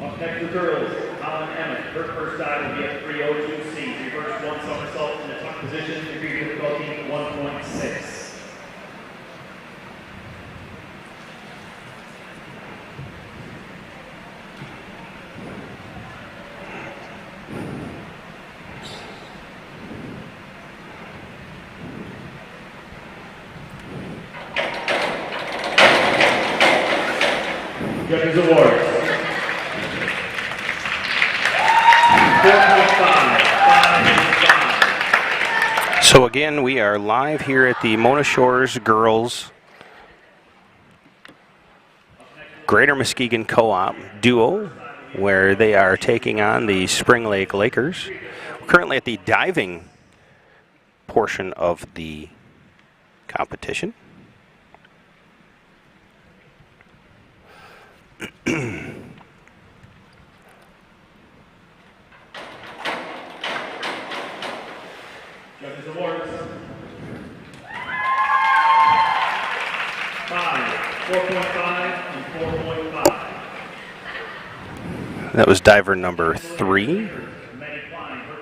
Up next to the girls, Colin Emmett. Her first dive will be a 302C. Reverse one somersault in the tuck position, degree difficulty 1.6. Judges Awards. 4.5. So again, we are live here at the Mona Shores Girls Greater Muskegon Co-op Duo, where they are taking on the Spring Lake Lakers. We're currently at the diving portion of the competition. Judges Awards. 5, 4.5, and 4.5. That was diver number 3. Her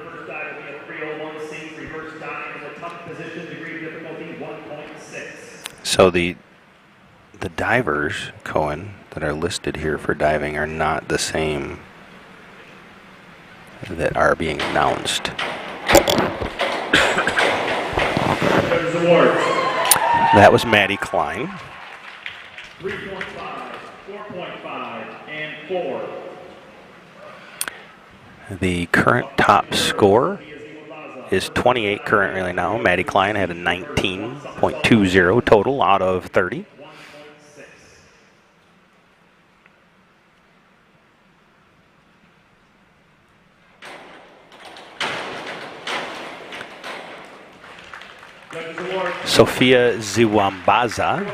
first dive will be a 301C, reverse dive in the tuck position, degree difficulty 1.6. So the divers, Cohen, that are listed here for diving are not the same that are being announced. Judges Awards. That was Maddie Klein. 3.5, 4.5, and 4. The current top score is 28 currently right now. Maddie Klein had a 19.20 total out of 30. Sophia Ziwambaza.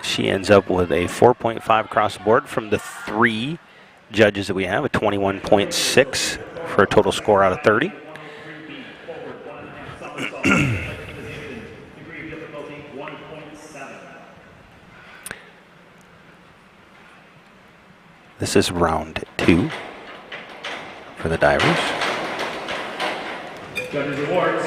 She ends up with a 4.5 across the board from the 3 judges that we have, a 21.6 for a total score out of 30. This is round 2 for the divers. Judges Awards.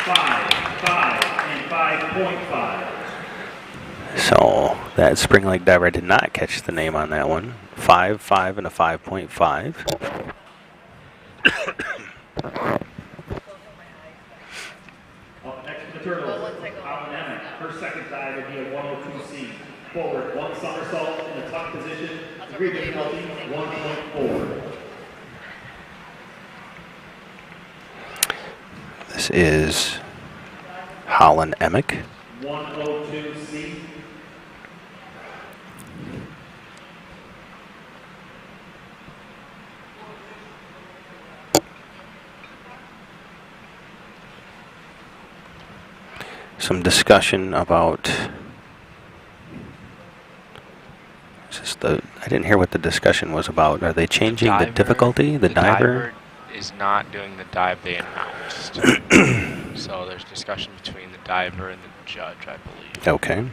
5, 5, and 5.5. So that Spring Lake diver, I did not catch the name on that one. 5, 5, and a 5.5. Up next to the turtles, Colin Emmett. Her second dive would be a 102C. Forward, one somersault in the tuck position, degree difficulty 1.4. This is Holland Emick. 102C. Some discussion about I didn't hear what the discussion was about. Are they changing the difficulty? The diver is not doing the dive they announced. So there's discussion between the diver and the judge, I believe. Okay.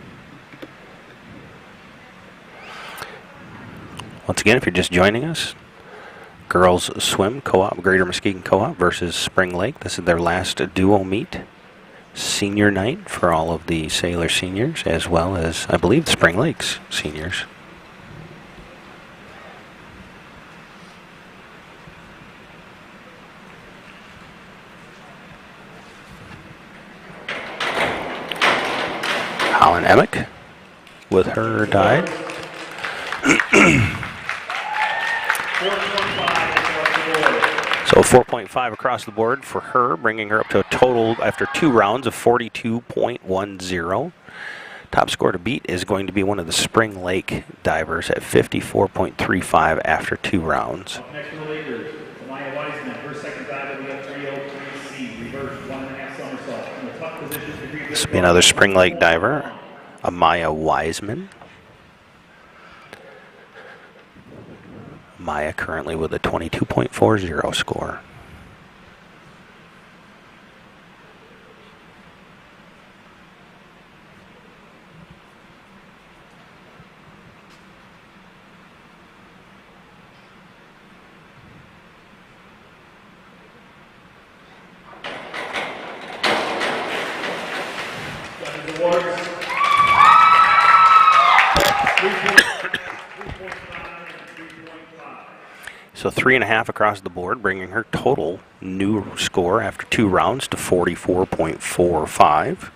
Once again, if you're just joining us, Girls Swim Co-op, Greater Muskegon Co-op versus Spring Lake. This is their last duo meet. Senior night for all of the Sailor seniors, as well as, I believe, Spring Lake's seniors. Holland Emick with her dive. So 4.5 across the board for her, bringing her up to a total after 2 rounds of 42.10. Top score to beat is going to be one of the Spring Lake divers at 54.35 after 2 rounds. Up next to the Lakers, Amaya Wiseman. Her second dive will be a 303C, reverse 1.5 somersault in the tuck position. This will be another Spring Lake diver, Amaya Wiseman. Maya currently with a 22.40 score. awards. 3.5 and 3.5. So 3.5 across the board, bringing her total new score after 2 rounds to 44.45.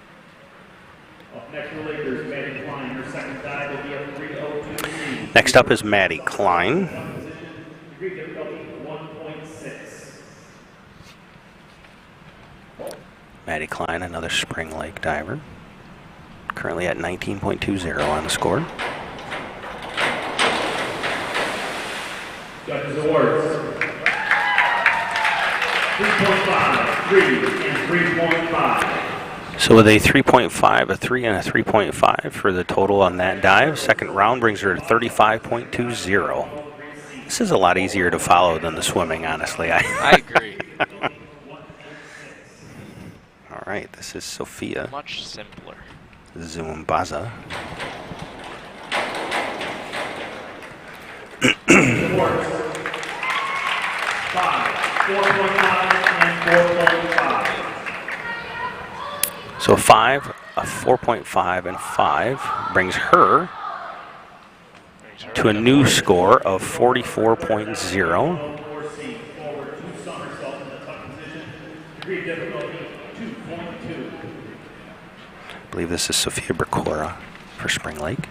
Next for Lakers, Maddie Klein. Her second dive will be a 302C. Next up is Maddie Klein. Degree difficulty 1.6. Maddie Klein, another Spring Lake diver. Currently at 19.20 on the score. Judges awards. 3.5, 3, and 3.5. So with a 3.5, a 3, and a 3.5 for the total on that dive, second round brings her to 35.20. This is a lot easier to follow than the swimming, honestly. I agree. All right, this is Sophia Much simpler. Zumbaza. Awards. 5, 4.5, and 4.5. So 5, a 4.5, and 5 brings her to a new score of 44.0. I believe this is Sophia Bercora for Spring Lake.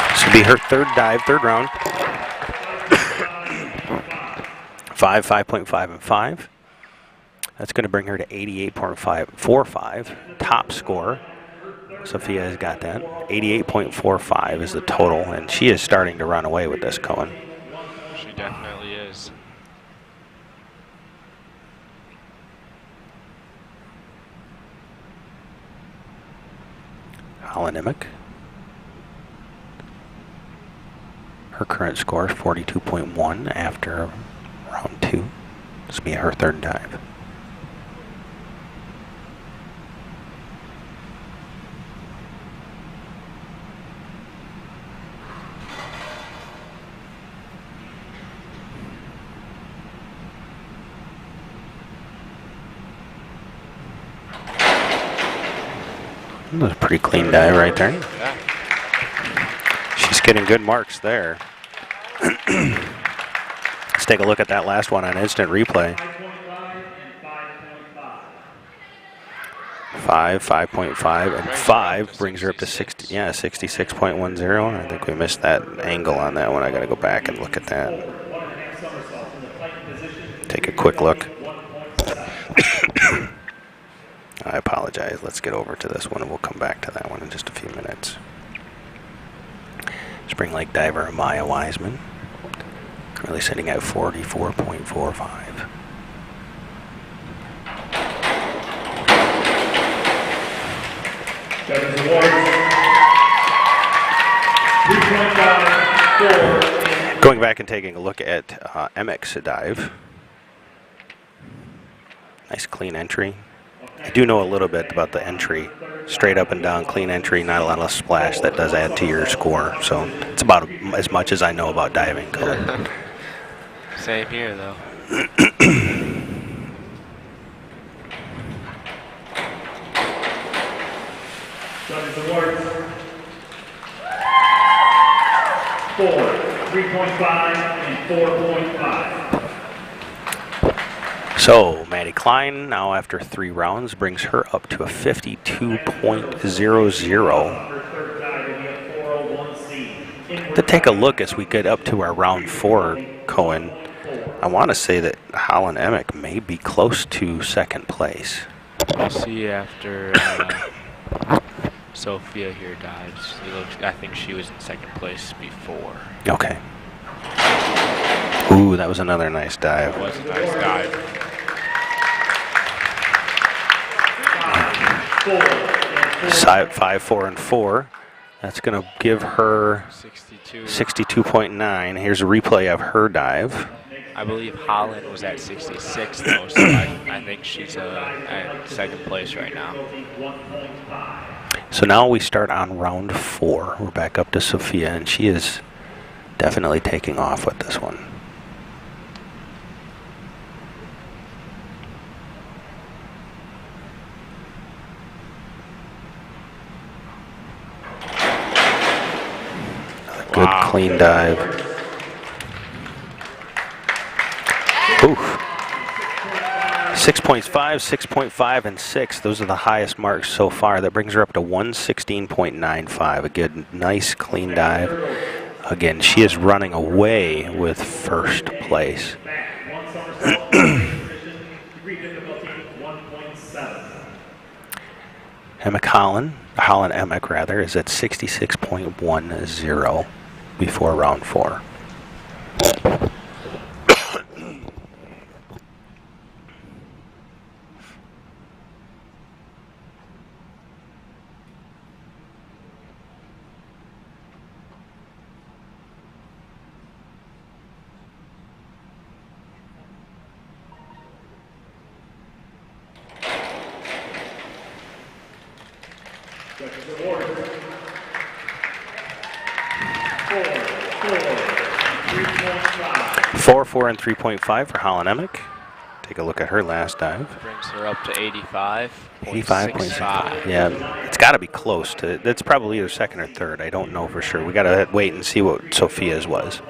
This will be her third dive, third round. 5, 5.5, and 5. That's going to bring her to 88.45. Top score. Sophia has got that. 88.45 is the total, and she is starting to run away with this, Cohen. She definitely is. Holland Emick. Her current score is 42.1 after round 2. This will be her third dive. That's a pretty clean dive right there. Yeah. She's getting good marks there. Let's take a look at that last one on instant replay. 5, 5.5, and 5 brings her up to 60. Yeah, 66.10. I think we missed that angle on that one. I got to go back and look at that. Take a quick look. I apologize. Let's get over to this one, and we'll come back to that one in just a few minutes. Spring Lake diver Amaya Wiseman, currently sitting at 44.45. Judges awards. 3.5, 4. Going back and taking a look at Emick's dive. Nice clean entry. I do know a little bit about the entry. Straight up and down, clean entry, not a lot of splash. That does add to your score. So it's about as much as I know about diving. Same here, though. Judges awards. 4, 3.5, and 4.5. So Maddie Klein, now after 3 rounds, brings her up to a 52.00. To take a look as we get up to our round 4, Cohen, I want to say that Holland Emick may be close to second place. We'll see after Sophia here dives. I think she was in second place before. Okay. Ooh, that was another nice dive. That was a nice dive. 5, 4, and 4. That's going to give her 62.9. Here's a replay of her dive. I believe Holland was at 66, though, so I think she's at second place right now. So now we start on round 4. We're back up to Sophia, and she is definitely taking off with this one. Good clean dive. Oof. 6.5, 6.5, and 6. Those are the highest marks so far. That brings her up to 116.95. A good, nice, clean dive. Again, she is running away with first place. Holland Emick rather, is at 66.10 before round 4. Four and 3.5 for Holland Emick. Take a look at her last dive. Brings her up to 85. 85.65. Yeah, it's got to be close to. That's probably either second or third. I don't know for sure. We got to wait and see what Sophia's was.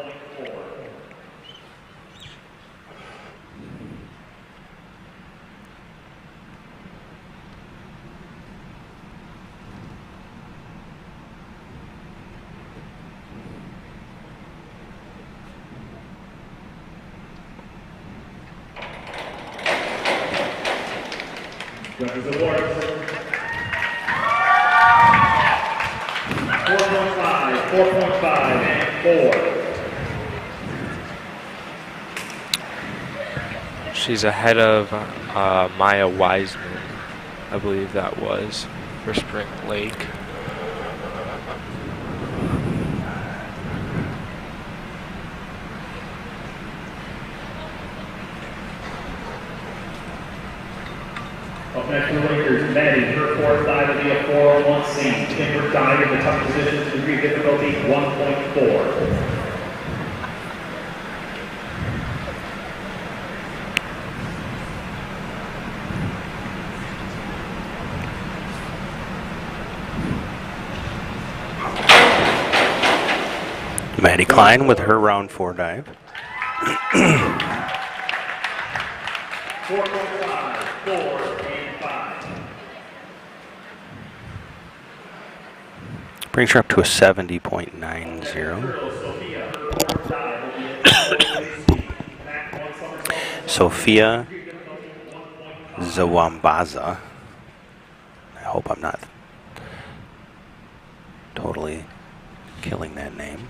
Judges award 4.5, 4.5, and 4. She's ahead of Maya Wiseman, I believe that was, for Spring Lake. Up next for the Lakers, Maddie, her fourth dive will be a 401C. Timber dive in the tough position, degree of difficulty 1.4. Maddie Klein with her round 4 dive. 4.5, 4, and 5. Brings her up to a 70.90. Sophia Zawambaza. I hope I'm not totally killing that name.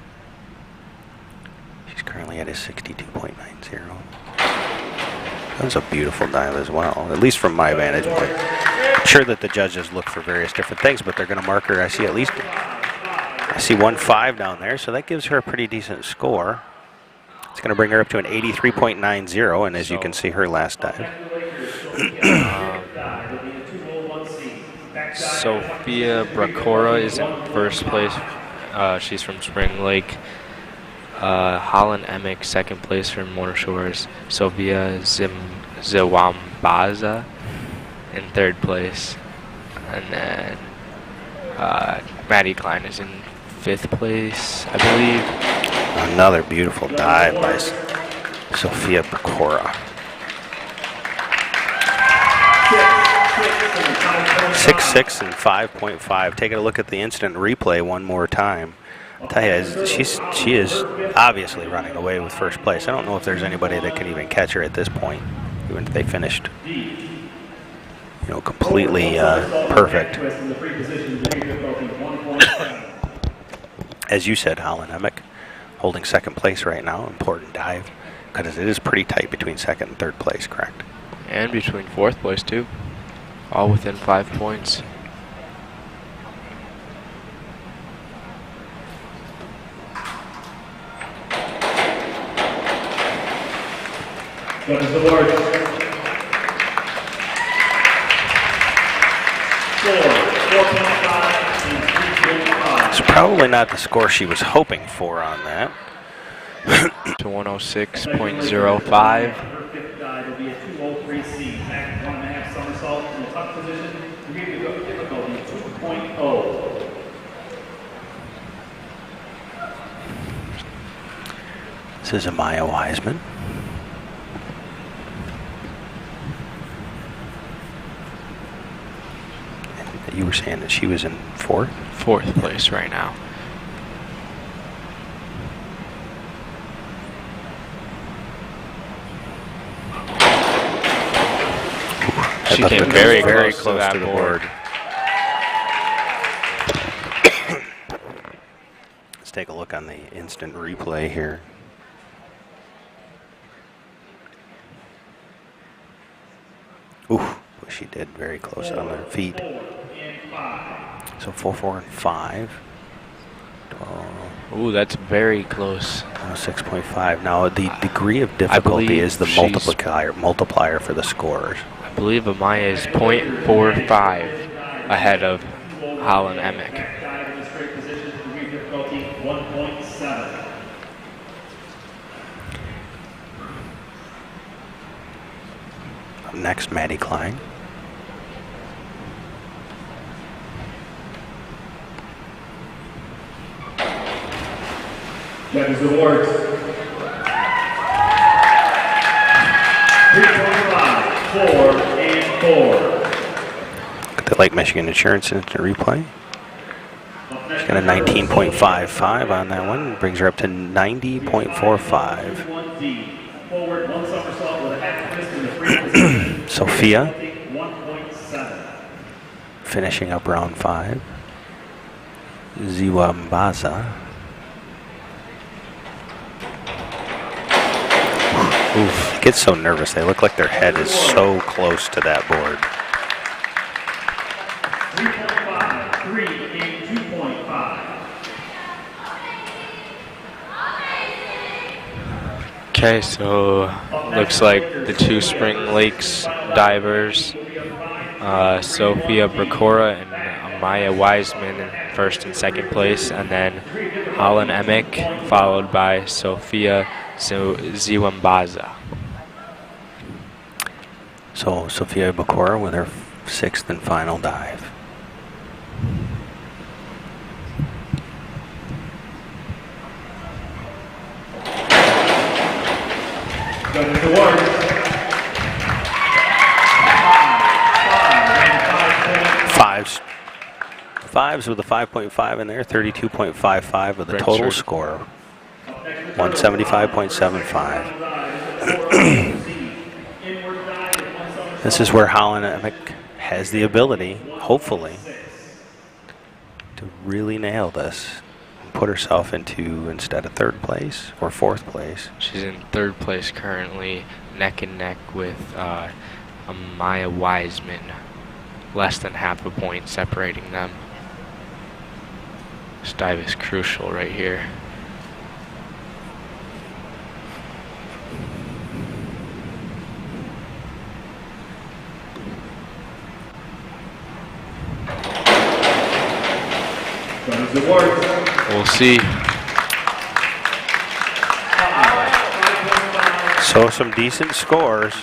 She's currently at a 62.90. That was a beautiful dive as well, at least from my vantage point. I'm sure that the judges look for various different things, but they're going to mark her. I see 1.5 down there, so that gives her a pretty decent score. It's going to bring her up to an 83.90, and as you can see, her last dive. Sophia Bracora is in first place. She's from Spring Lake. Holland Emick, second place from Motor Shores. Sophia Zawambaza in third place. And then Maddie Klein is in fifth place, I believe. Another beautiful dive by Sophia Bracora. 6.6 and 5.5. Taking a look at the instant replay one more time. I'll tell you, she is obviously running away with first place. I don't know if there's anybody that can even catch her at this point, even if they finished, completely perfect. As you said, Holland Emick holding second place right now. Important dive, because it is pretty tight between second and third place, correct? And between fourth place, too. All within 5 points. Judges award 4.5, 4.5, It's probably not the score she was hoping for on that. To 106.05. Her fifth dive will be a 203C. Back 1.5 somersault in the tuck position. Degree of difficulty 2.0. This is Amaya Wiseman. And you were saying that she was in fourth? Fourth place right now. She came very close to that board. Let's take a look on the instant replay here. Ooh, she did very close on her feet. So 4, 4, and 5. 12. Ooh, that's very close. 6.5. Now the degree of difficulty is the multiplier for the scores. I believe Amaya is 0.45 ahead of Holland Emick. Up next, Maddie Klein. Judges awards. 3.5, 4, and 4. Look at the Lake Michigan Insurance Instant Replay. She's got a 19.55 on that one. Brings her up to 90.45. Forward, one somersault with a half twist in the free position. Sophia 1.7. finishing up round 5. Ziwambaza. Oof, gets so nervous. They look like their head is so close to that board. 3.5, 3, and 2.5. Okay, so looks like the two Spring Lakes divers, Sophia Bracora and Amaya Wiseman in first and second place, and then Holland Emick followed by Sophia Ziwambaza. So Sophia Bracora with her 6th and final dive. Judges awards. 5s with a 5.5 in there, 32.55 with a total score. 175.75. This is where Holland Emick has the ability, hopefully, to really nail this and put herself into, instead of 3rd place or 4th place. She's in 3rd place currently, neck and neck with Amaya Wiseman. Less than half a point separating them. This dive is crucial right here. We'll see. So some decent scores.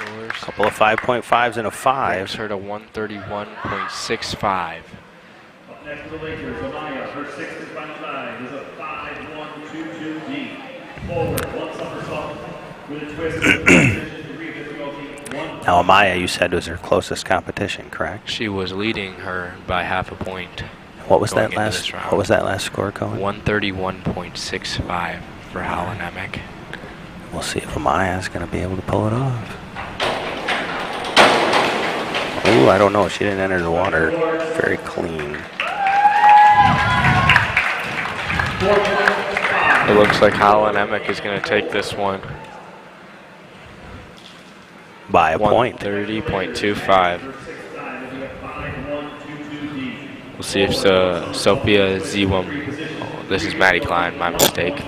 A couple of 5.5s and a 5. Brings her to 131.65. Up next to the Lakers, Amaya, her 6th and final dive is a 5-1-2-2D. Forward, one somersault with a twist. Now Amaya, you said, was her closest competition, correct? She was leading her by half a point. What was that last? What was that last score going? 131.65 for Holland Emick. We'll see if Amaya is going to be able to pull it off. Ooh, I don't know. She didn't enter the water very clean. It looks like Holland Emick is going to take this one. By a point. 130.25. We'll see if Sophia Ziwam. Oh, this is Maddie Klein, my mistake.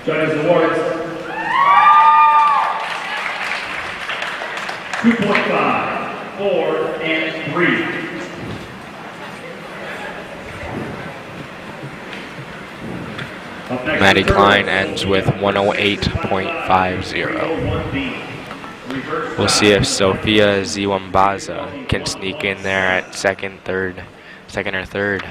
Judges awards 2.5, 4, and 3. Maddie Klein ends with 108.50. We'll see if Sophia Ziwambaza can sneak in there at second or third.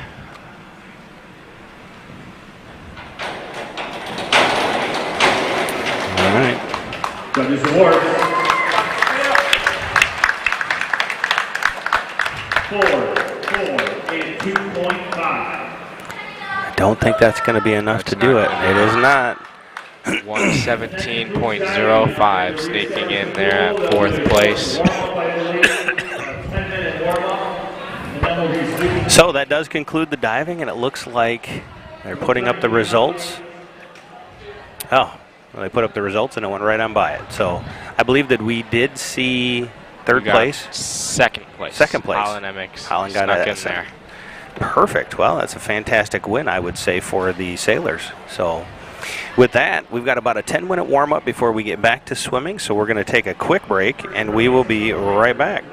All right. Judges awards 4, and 2.5. Don't think that's going to be enough to do it. It is not. 117.05 sneaking in there at fourth place. So that does conclude the diving, and it looks like they're putting up the results. Oh, well, they put up the results and it went right on by it. So I believe that we did see third place. Second place. Second place. Holland Emmix Holland got snuck it in there. Perfect. Well, that's a fantastic win, I would say, for the sailors. So with that, we've got about a 10-minute warm-up before we get back to swimming. So we're going to take a quick break, and we will be right back.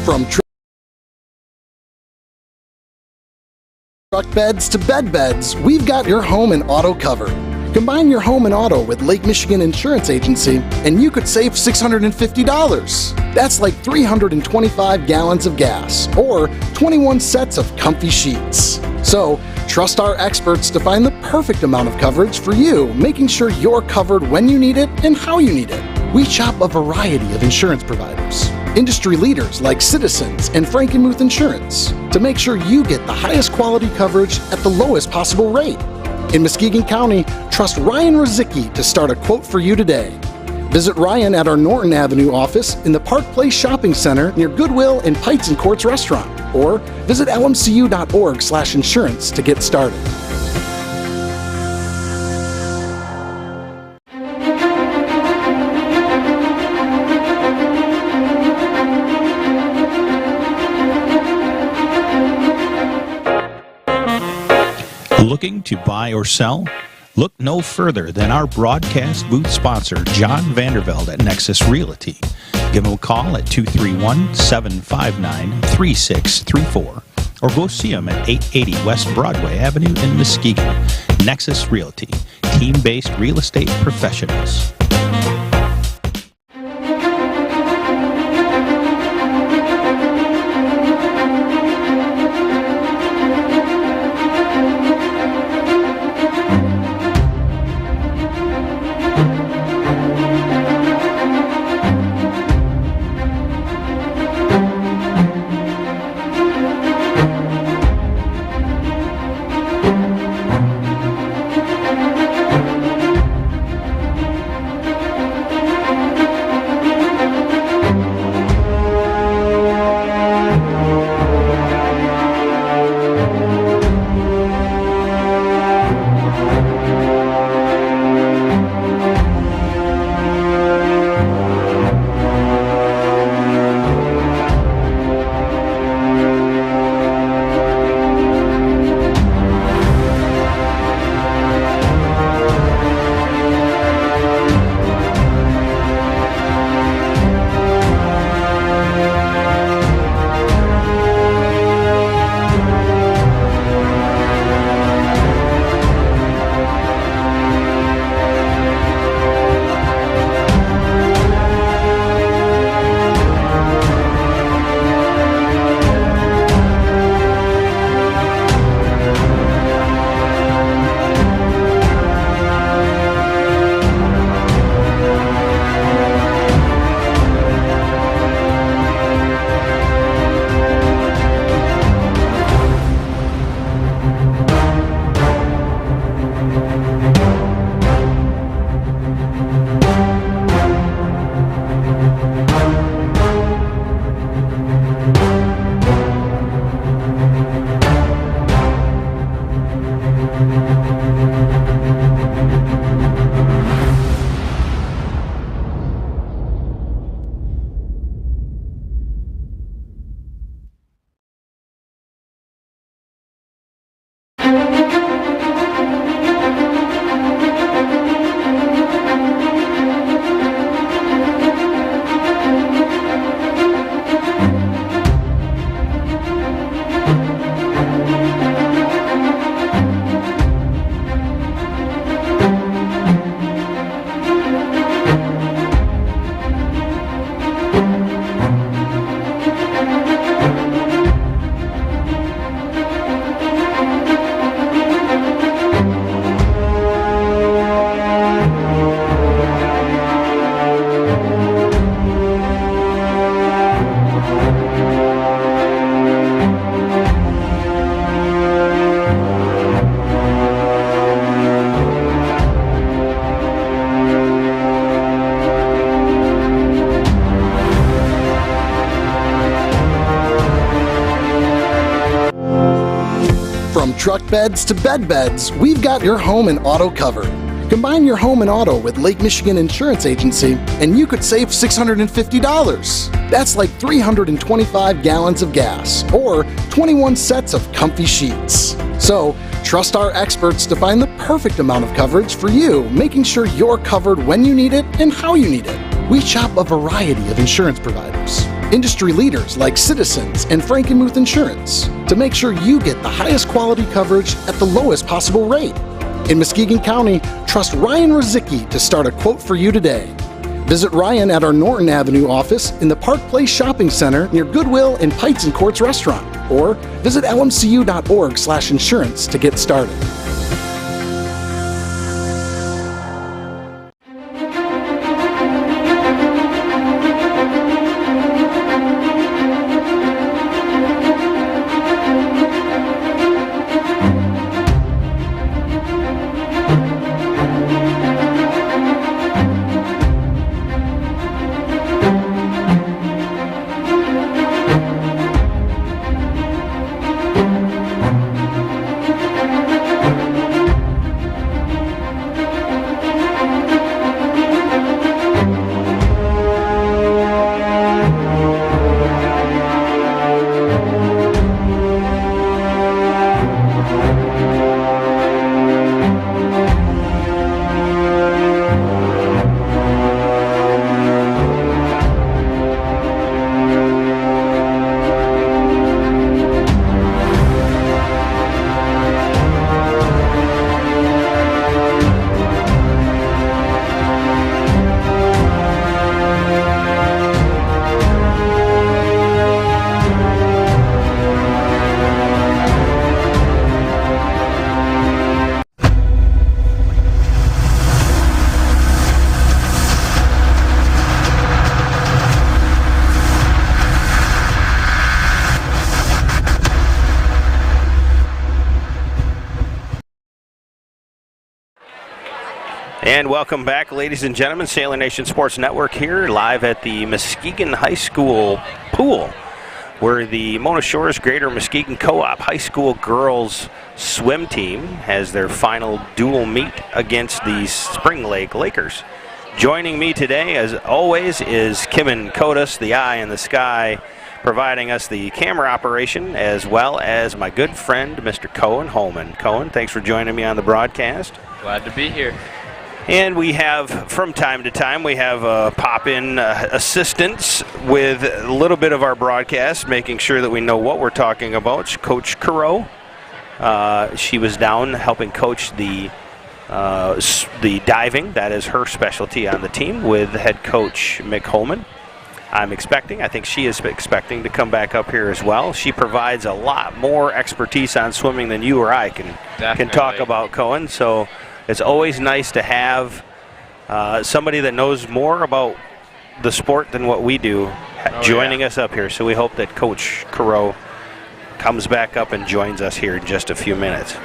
From truck beds to bed beds, we've got your home and auto covered. Combine your home and auto with Lake Michigan Insurance Agency, and you could save $650. That's like 325 gallons of gas, or 21 sets of comfy sheets. So, trust our experts to find the perfect amount of coverage for you, making sure you're covered when you need it and how you need it. We shop a variety of insurance providers, industry leaders like Citizens and Frankenmuth Insurance, to make sure you get the highest quality coverage at the lowest possible rate. In Muskegon County, trust Ryan Rozicki to start a quote for you today. Visit Ryan at our Norton Avenue office in the Park Place Shopping Center near Goodwill and Pites and Courts Restaurant, or visit lmcu.org/insurance to get started. Looking to buy or sell? Look no further than our broadcast booth sponsor, John Vandervelde at Nexus Realty. Give him a call at 231-759-3634 or go see him at 880 West Broadway Avenue in Muskegon. Nexus Realty, team-based real estate professionals. truck beds to bed beds, we've got your home and auto covered. Combine your home and auto with Lake Michigan Insurance Agency, and you could save $650. That's like 325 gallons of gas, or 21 sets of comfy sheets. So, trust our experts to find the perfect amount of coverage for you, making sure you're covered when you need it and how you need it. We shop a variety of insurance providers, industry leaders like Citizens and Frankenmuth Insurance, to make sure you get the highest quality coverage at the lowest possible rate. In Muskegon County, trust Ryan Rozicki to start a quote for you today. Visit Ryan at our Norton Avenue office in the Park Place Shopping Center near Goodwill and Pites and Courts Restaurant, or visit lmcu.org/insurance to get started. And welcome back, ladies and gentlemen. Sailor Nation Sports Network here, live at the Muskegon High School pool, where the Mona Shores Greater Muskegon Co-op High School girls swim team has their final dual meet against the Spring Lake Lakers. Joining me today, as always, is Kimmin Kodas, the eye in the sky, providing us the camera operation, as well as my good friend, Mr. Cohen Holman. Cohen, thanks for joining me on the broadcast. Glad to be here. And we have, from time to time, we have pop-in assistants with a little bit of our broadcast, making sure that we know what we're talking about. Coach Caro, she was down helping coach the diving. That is her specialty on the team, with head coach Mick Holman. I think she is expecting to come back up here as well. She provides a lot more expertise on swimming than you or I can talk about, Cohen. So it's always nice to have somebody that knows more about the sport than what we do joining us up here. So we hope that Coach Caro comes back up and joins us here in just a few minutes.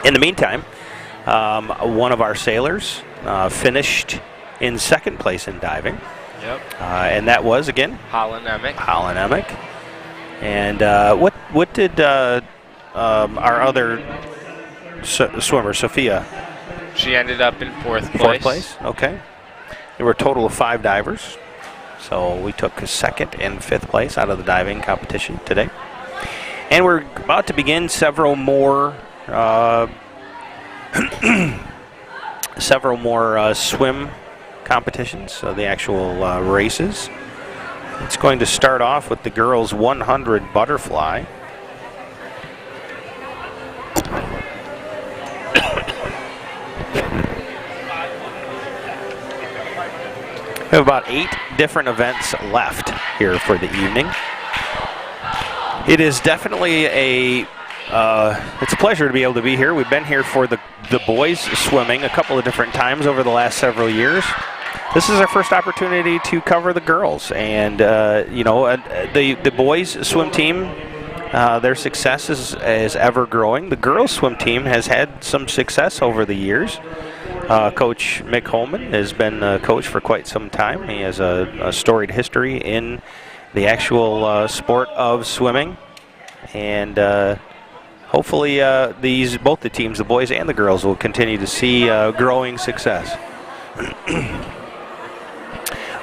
In the meantime, one of our sailors finished in second place in diving. Yep. And that was, again? Holland Emick. And what did our other swimmer, Sophia? She ended up in fourth place. Fourth place, okay. There were a total of 5 divers. So we took second and fifth place out of the diving competition today. And we're about to begin several more swim competitions, so the actual races. It's going to start off with the girls 100 butterfly. We have about 8 different events left here for the evening. It is definitely it's a pleasure to be able to be here. We've been here for the boys swimming a couple of different times over the last several years. This is our first opportunity to cover the girls, and the boys swim team, their success is ever growing. The girls swim team has had some success over the years. Coach Mick Holman has been a coach for quite some time. He has a storied history in the actual sport of swimming. and hopefully both the teams, the boys and the girls, will continue to see growing success.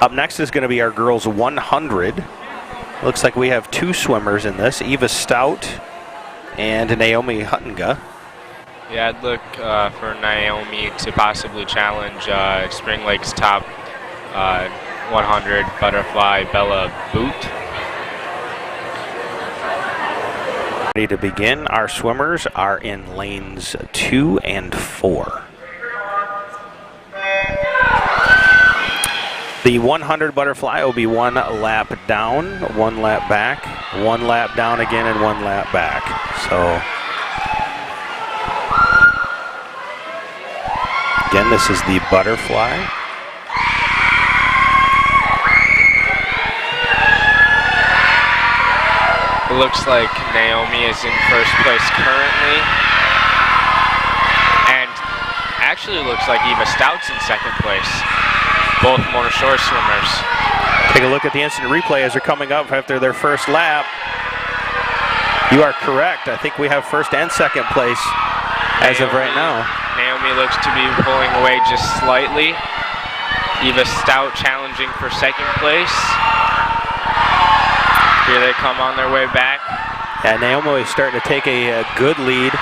Up next is going to be our girls 100. Looks like we have 2 swimmers in this, Eva Stout and Naomi Huttinga. Yeah, I'd look for Naomi to possibly challenge Spring Lake's top 100 butterfly Bella Boot. Ready to begin. Our swimmers are in lanes 2 and 4. The 100 butterfly will be 1 lap down, 1 lap back, 1 lap down again, and 1 lap back. So, again, this is the butterfly. It looks like Naomi is in first place currently. And actually looks like Eva Stout's in second place. Both Mona Shore swimmers. Take a look at the instant replay as they're coming up after their first lap. You are correct. I think we have first and second place as of right now. Naomi looks to be pulling away just slightly. Eva Stout challenging for second place. Here they come on their way back. Yeah, Naomi is starting to take a good lead.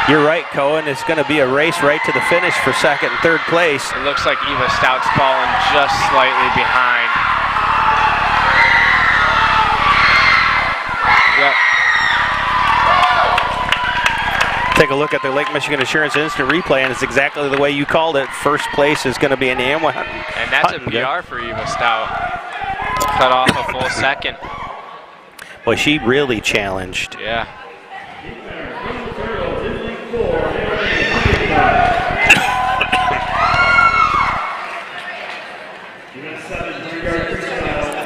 You're right, Cohen. It's going to be a race right to the finish for second and third place. It looks like Eva Stout's fallen just slightly behind. Yep. Take a look at the Lake Michigan Insurance Instant Replay, and it's exactly the way you called it. First place is going to be an Naomi Huttinga. And that's a PR for Eva Stout. Cut off a full second. Boy, she really challenged. Yeah.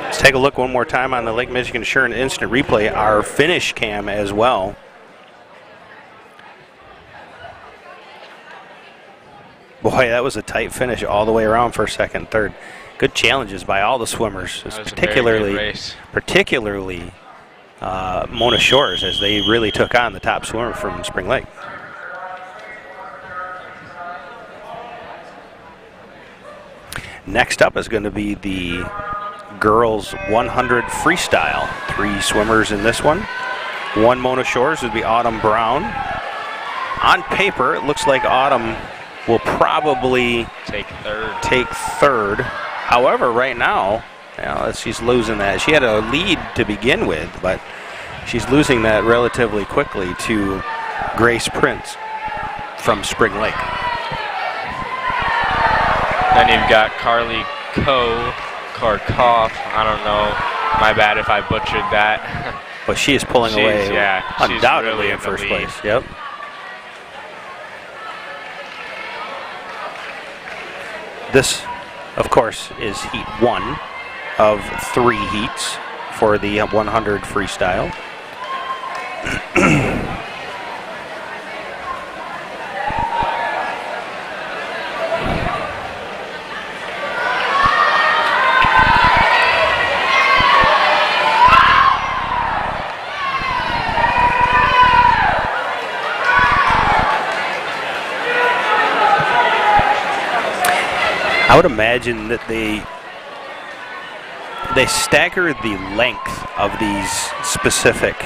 Let's take a look one more time on the Lake Michigan Insurance Instant Replay, our finish cam as well. Boy, that was a tight finish all the way around for second and third. Good challenges by all the swimmers, particularly Mona Shores, as they really took on the top swimmer from Spring Lake. Next up is going to be the girls 100 freestyle. 3 swimmers in this one. 1 Mona Shores would be Autumn Brown. On paper, it looks like Autumn will probably take third. However, right now, she's losing that. She had a lead to begin with, but she's losing that relatively quickly to Grace Prince from Spring Lake. Then you've got Carly Karkoff. I don't know. My bad if I butchered that. But she is pulling away undoubtedly really in first place. Yep. This, of course, is heat 1 of 3 heats for the 100 freestyle. I would imagine that they stagger the length of these specific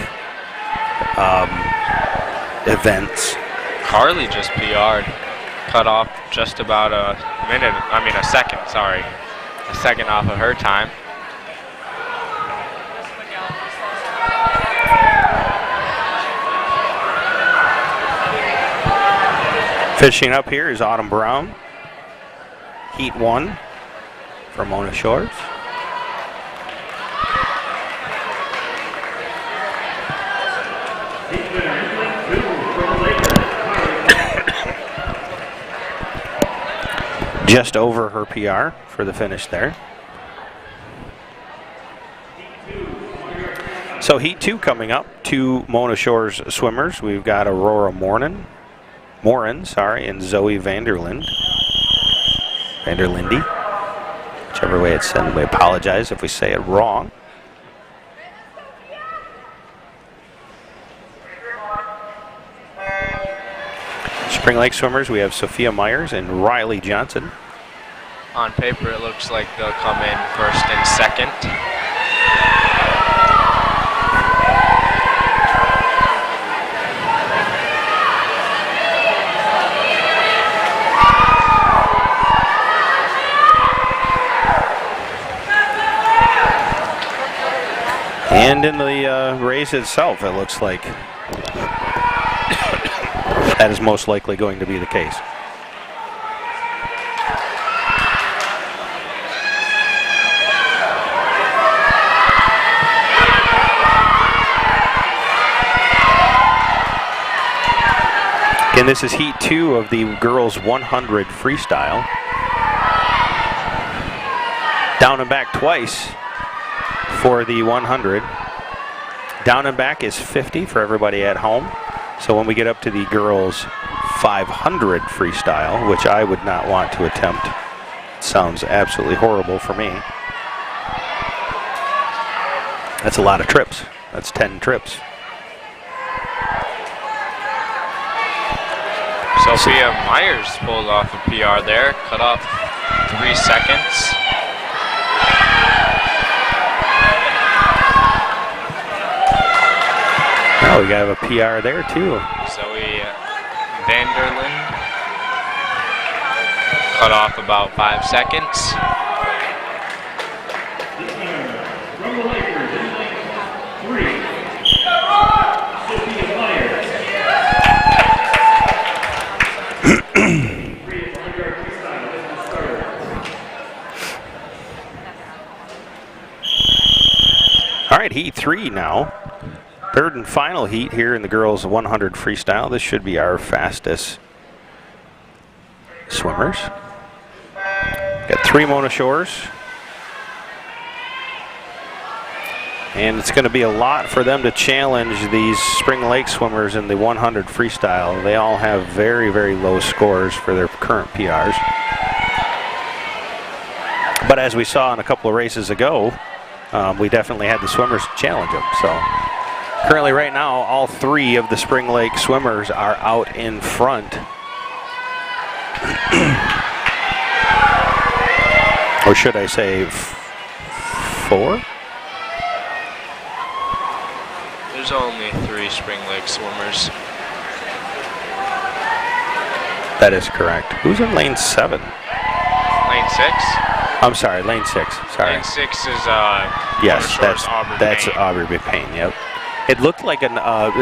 events. Carly just PR'd, cut off just about a second, sorry. A second off of her time. Finishing up here is Autumn Brown. Heat 1 for Mona Shores. Just over her PR for the finish there. So heat 2 coming up. 2 Mona Shores swimmers. We've got Aurora Morin, and Zoe Vanderlinde, whichever way it's said. We apologize if we say it wrong. Spring Lake swimmers, we have Sophia Myers and Riley Johnson. On paper, it looks like they'll come in first and second. And in the race itself, it looks like that is most likely going to be the case. Again, this is heat 2 of the girls 100 freestyle. Down and back twice for the 100. Down and back is 50 for everybody at home. So when we get up to the girls 500 freestyle, which I would not want to attempt, sounds absolutely horrible for me. That's a lot of trips. That's 10 trips. Sophia Myers pulled off a PR there, cut off 3 seconds. Oh, we got a PR there too. Zoe Vanderlyn cut off about 5 seconds. From the Lakers, in lane 3, Sophia Myers. 300 freestyle, this is the starter. All right, heat 3 now. Third and final heat here in the girls 100 freestyle. This should be our fastest swimmers. Got 3 Mona Shores. And it's going to be a lot for them to challenge these Spring Lake swimmers in the 100 freestyle. They all have very, very low scores for their current PRs. But as we saw in a couple of races ago, we definitely had the swimmers challenge them. So currently right now, all 3 of the Spring Lake swimmers are out in front. Or should I say 4? There's only 3 Spring Lake swimmers. That is correct. Who's in lane 7? Lane 6? I'm sorry, lane 6. Sorry. Lane 6 is Yes, that's Aubrey Aubrey Payne. Yep. It looked like an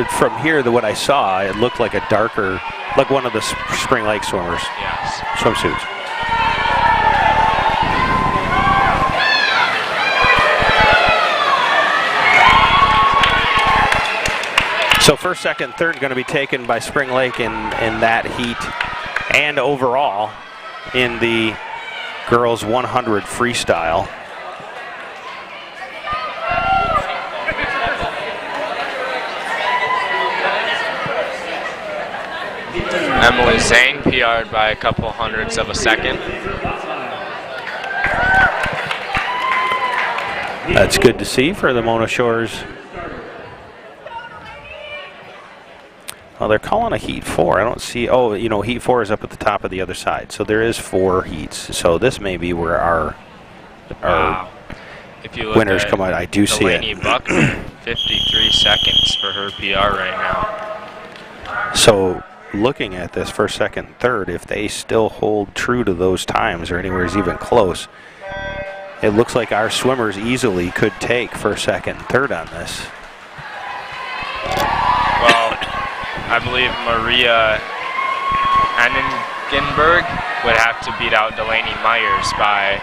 from here, what I saw, it looked like a darker, like one of the Spring Lake swimmers. Yes. Swimsuits. So first, second, third going to be taken by Spring Lake in that heat, and overall in the girls 100 freestyle. Emily Zhang PR'd by a couple hundredths of a second. That's good to see for the Mona Shores. Well, they're calling a heat 4. I don't see. Oh, you know, heat 4 is up at the top of the other side. So there is 4 heats. So this may be where our If you look winners at come out. I do see it. Delaney Buckner, 53 seconds for her PR right now. So looking at this first, second, third, if they still hold true to those times or anywhere is even close, it looks like our swimmers easily could take first, second, and third on this. Well, I believe Maria Annengenberg would have to beat out Delaney Myers by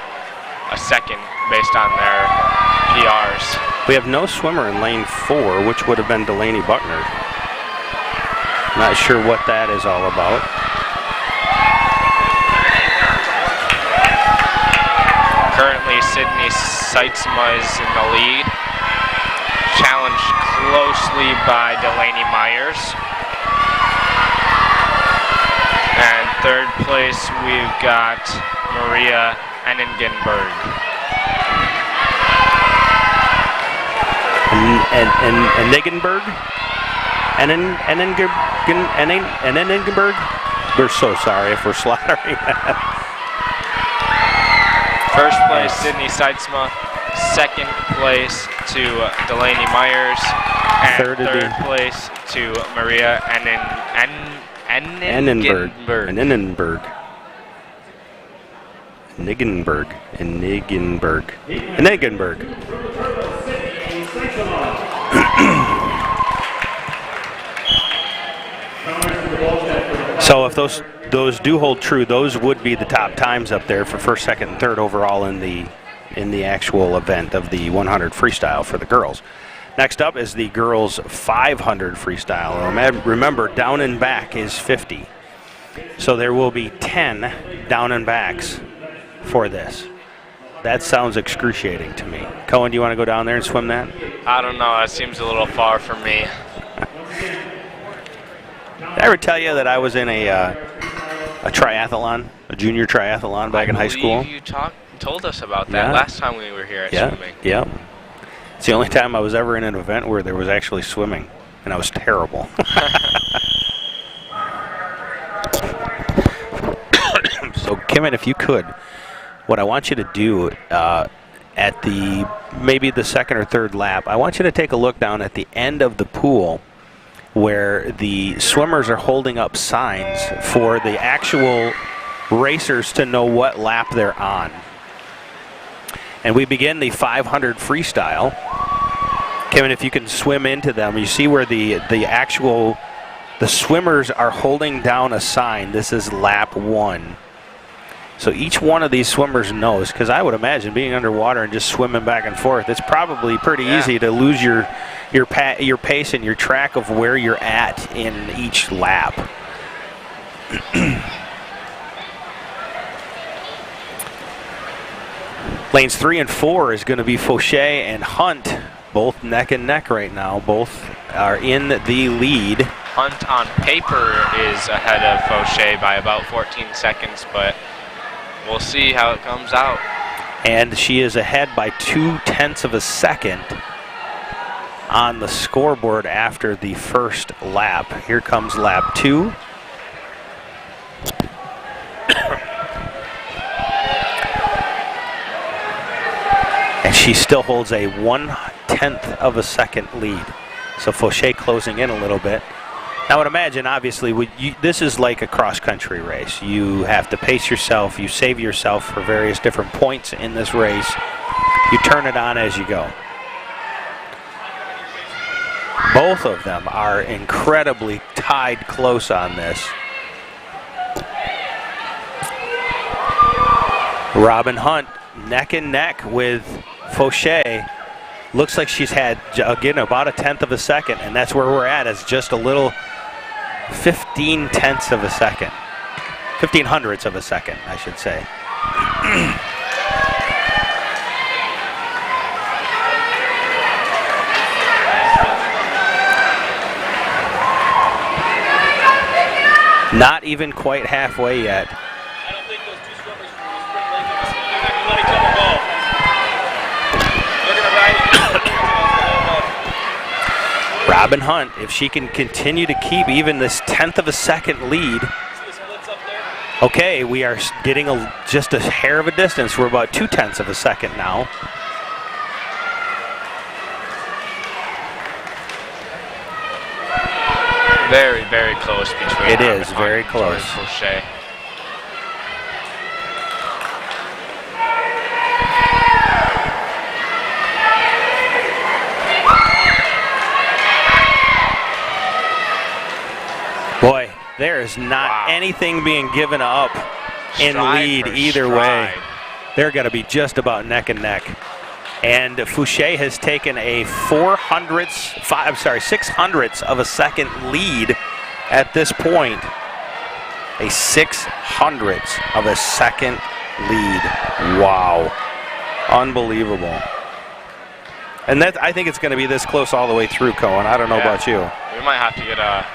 a second based on their PRs. We have no swimmer in lane 4, which would have been Delaney Buckner. Not sure what that is all about. Currently, Sydney Seitzma is in the lead, challenged closely by Delaney Myers. And third place, we've got Maria Annengenberg. And Nigenberg? Annengenberg? We're so sorry if we're slaughtering that. First place, Sydney Sidesma. Second place to Delaney Myers. And third place to Maria Ennenberg. So if those do hold true, those would be the top times up there for first, second, and third overall in the actual event of the 100 freestyle for the girls. Next up is the girls 500 freestyle. Remember, down and back is 50. So there will be 10 down and backs for this. That sounds excruciating to me. Cohen, do you want to go down there and swim that? I don't know. It seems a little far for me. Did I ever tell you that I was in a triathlon, a junior triathlon back in high school? You told us about that last time we were here at swimming. Yeah. It's the only time I was ever in an event where there was actually swimming, and I was terrible. So, Kimmett, if you could, what I want you to do at maybe the second or third lap, I want you to take a look down at the end of the pool where the swimmers are holding up signs for the actual racers to know what lap they're on. And we begin the 500 freestyle. Kevin, if you can swim into them, you see where the swimmers are holding down a sign. This is lap 1. So each one of these swimmers knows, because I would imagine being underwater and just swimming back and forth, it's probably pretty easy to lose your pace and your track of where you're at in each lap. Lanes 3 and 4 is going to be Fauché and Hunt, both neck and neck right now. Both are in the lead. Hunt on paper is ahead of Fauché by about 14 seconds, but we'll see how it comes out. And she is ahead by 0.2 of a second on the scoreboard after the first lap. Here comes lap 2. And she still holds a 0.1 of a second lead. So Fauché closing in a little bit. Now, I would imagine, obviously, this is like a cross-country race. You have to pace yourself. You save yourself for various different points in this race. You turn it on as you go. Both of them are incredibly tied close on this. Robin Hunt neck and neck with Fauché. Looks like she's had, again, about 0.1 of a second, and that's where we're at, is just a little 0.15 of a second. 0.15 of a second, I should say. Not even quite halfway yet. I don't think those two swimmers from the spring lake are going to let each other go. They're going to ride each other. Robin Hunt, if she can continue to keep even this 0.1 of a second lead. See the splits up there? Okay, we are getting just a hair of a distance. We're about 0.2 of a second now. Very, very close between. It is very close. Fauché. Boy, there is not anything being given up in lead either way. They're going to be just about neck and neck. And Fauché has taken a 600ths of a second lead at this point. A 600ths of a second lead. Wow. Unbelievable. And I think it's going to be this close all the way through, Cohen. I don't know about you. We might have to get a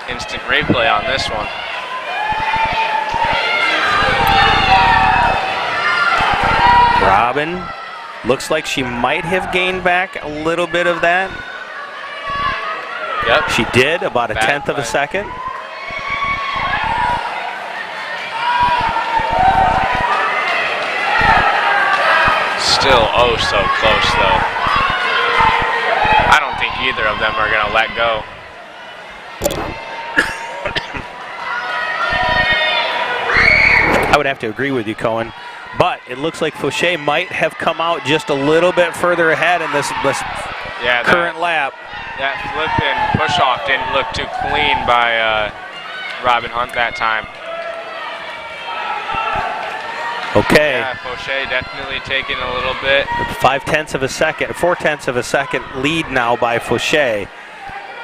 instant replay on this one. Robin looks like she might have gained back a little bit of that. Yep. She did, about 0.1 of a second. Still oh so close though. I don't think either of them are going to let go. I would have to agree with you, Cohen. But it looks like Fauché might have come out just a little bit further ahead in this current lap. That flip and push off didn't look too clean by Robin Hunt that time. Okay. Yeah, Fauché definitely taking a little bit. 4/10 of a second lead now by Fauché.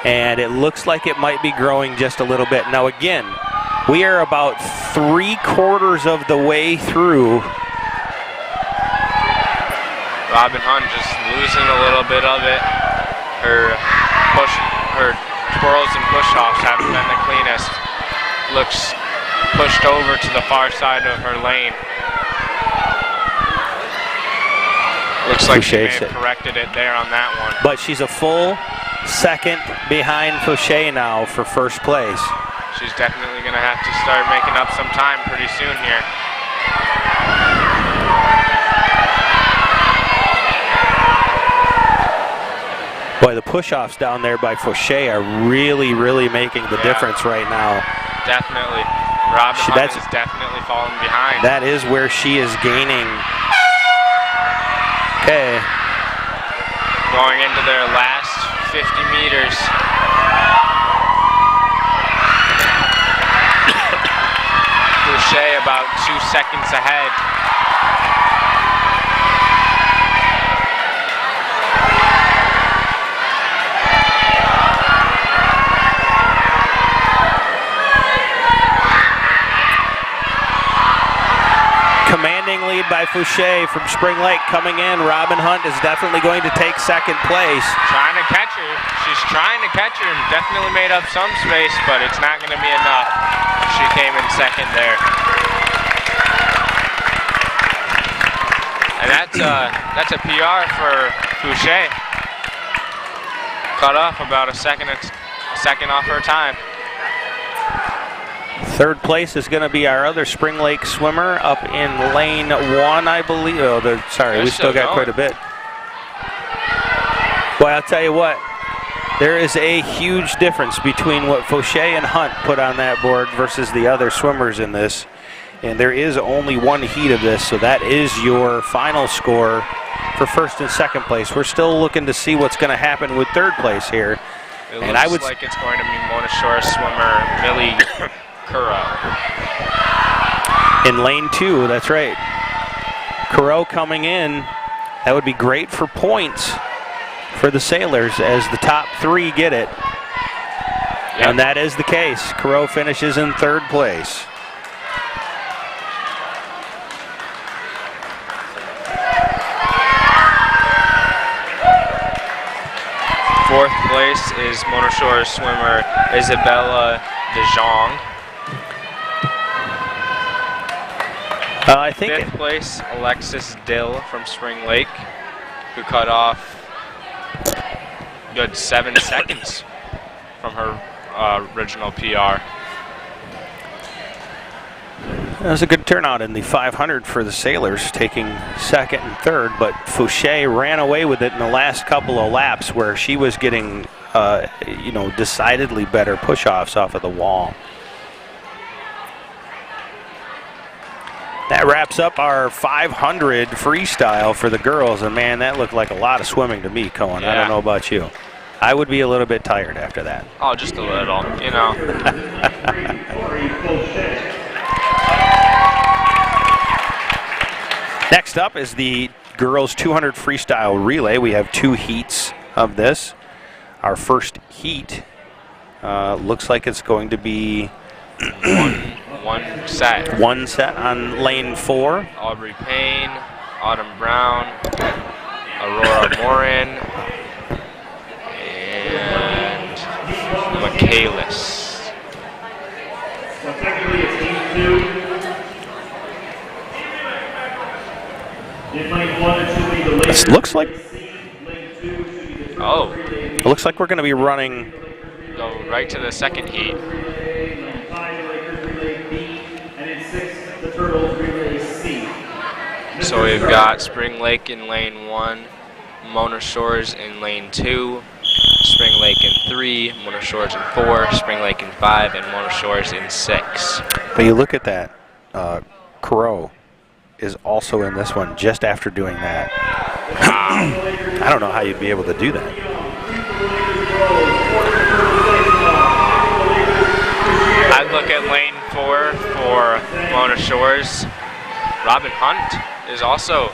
And it looks like it might be growing just a little bit. Now again, we are about 3/4 of the way through. Robin Hunt just losing a little bit of it. Her twirls and push-offs haven't been the cleanest. Looks pushed over to the far side of her lane. Looks like she may have corrected it there on that one. But she's a full second behind Fauché now for first place. She's definitely going to have to start making up some time pretty soon here. Boy, the push-offs down there by Fauché are really, really making the difference right now. Definitely. Robin Hunt is definitely falling behind. That is where she is gaining. Okay. Going into their last 50 meters. Fauché about 2 seconds ahead. Commanding lead by Fauché from Spring Lake coming in. Robin Hunt is definitely going to take second place. Trying to catch her. She's trying to catch her and definitely made up some space, but it's not going to be enough. She came in second there. And that's a PR for Fauché. Cut off about a second off her time. Third place is going to be our other Spring Lake swimmer up in lane 1, I believe. Oh, we still got quite a bit. Boy, I'll tell you what, there is a huge difference between what Fauché and Hunt put on that board versus the other swimmers in this. And there is only one heat of this, so that is your final score for first and second place. We're still looking to see what's going to happen with third place here. It looks like it's going to be Monashore swimmer Millie Currow. In lane 2, that's right. Currow coming in. That would be great for points for the Sailors as the top 3 get it. Yep. And that is the case. Currow finishes in third place. Fourth place is Monashore swimmer Isabella DeJong. I think fifth place, Alexis Dill from Spring Lake, who cut off good 7 seconds from her original PR. That was a good turnout in the 500 for the Sailors, taking second and third, but Fauché ran away with it in the last couple of laps where she was getting, decidedly better push-offs off of the wall. That wraps up our 500 freestyle for the girls, and man, that looked like a lot of swimming to me, Cohen. Yeah. I don't know about you. I would be a little bit tired after that. Oh, just a little, you know. Next up is the girls 200 freestyle relay. We have 2 heats of this. Our first heat looks like it's going to be one set. One set on lane 4. Aubrey Payne, Autumn Brown, Aurora Morin, and Michaelis. So technically it's heat 2. In lane 1 it should be the lane. This looks like. Lane 2 should be the Oh. It looks like we're going to be running. Go right to the second heat. Lane 5 the Lakers relay B, and in 6 the Turtles relay C. So we've got Spring Lake in lane 1, Mona Shores in lane 2, Spring Lake in 3, Mona Shores in 4, Spring Lake in 5, and Mona Shores in 6. But you look at that, Crow is also in this one just after doing that. I don't know how you'd be able to do that. I'd look at lane 4 for Mona Shores. Robin Hunt is also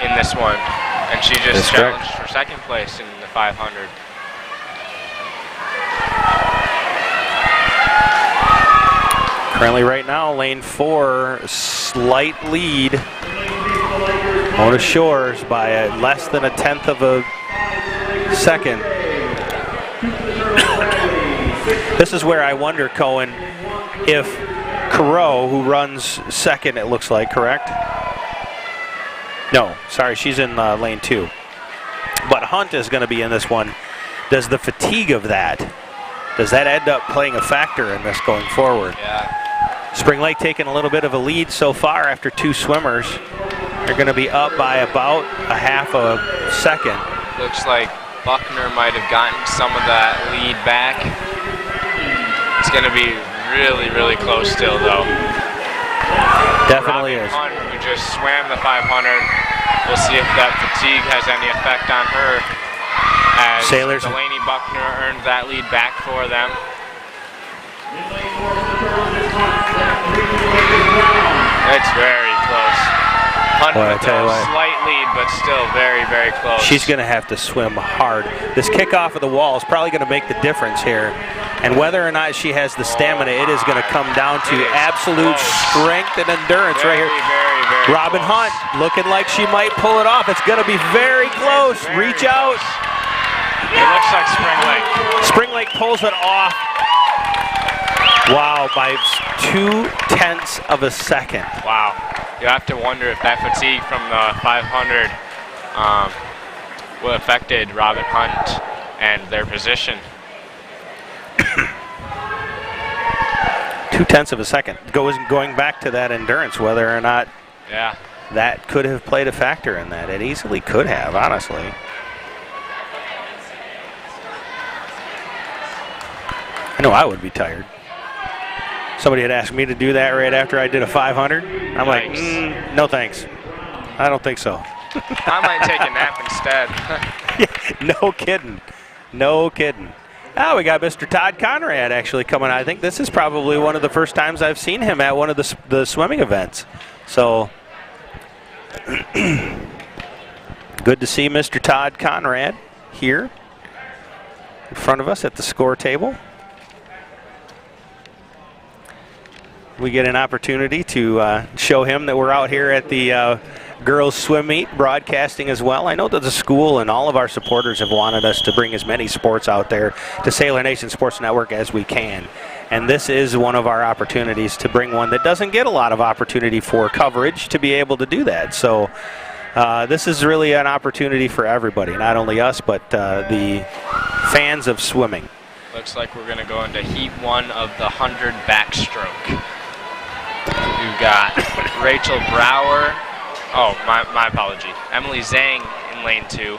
in this one, and she just challenged for second place in the 500. Currently right now, lane 4, slight lead. Mona Shores by less than 1/10 of a second. This is where I wonder, Cohen, if Carew, who runs second, it looks like, correct? No, sorry, she's in lane 2. But Hunt is going to be in this one. Does the fatigue of that, does that end up playing a factor in this going forward? Yeah. Spring Lake taking a little bit of a lead so far after 2 swimmers. They're going to be up by about 1/2 a second. Looks like Buckner might have gotten some of that lead back. It's going to be really, really close still, though. Definitely Robin is. Hunt, who just swam the 500. We'll see if that fatigue has any effect on her, as Sailors. Delaney Buckner earned that lead back for them. It's very close. Hunt Boy, I with tell you a what. slight lead, but still very, very close. She's going to have to swim hard. This kickoff of the wall is probably going to make the difference here. And whether or not she has the stamina, it is going to come down to absolute strength and endurance right here. Very, very Robin close. Hunt looking like she might pull it off. It's going to be very close. Reach out. It looks like Spring Lake. Spring Lake pulls it off. Wow, by 0.2 of a second. Wow. You have to wonder if that fatigue from the 500 will affected Robin Hunt and their position. 0.2 of a second. Going back to that endurance, whether or not that could have played a factor in that. It easily could have, honestly. I know I would be tired. Somebody had asked me to do that right after I did a 500. I'm like, no thanks. I don't think so. I might take a nap instead. Yeah, no kidding. No kidding. Oh, we got Mr. Todd Conrad actually coming. I think this is probably one of the first times I've seen him at one of the swimming events. So, good to see Mr. Todd Conrad here in front of us at the score table. We get an opportunity to show him that we're out here at the girls swim meet broadcasting as well. I know that the school and all of our supporters have wanted us to bring as many sports out there to Sailor Nation Sports Network as we can. And this is one of our opportunities to bring one that doesn't get a lot of opportunity for coverage to be able to do that. So this is really an opportunity for everybody, not only us, but the fans of swimming. Looks like we're going to go into Heat 1 of the 100 backstroke. We've got Rachel Brower. Oh, my apology. Emily Zhang in lane 2.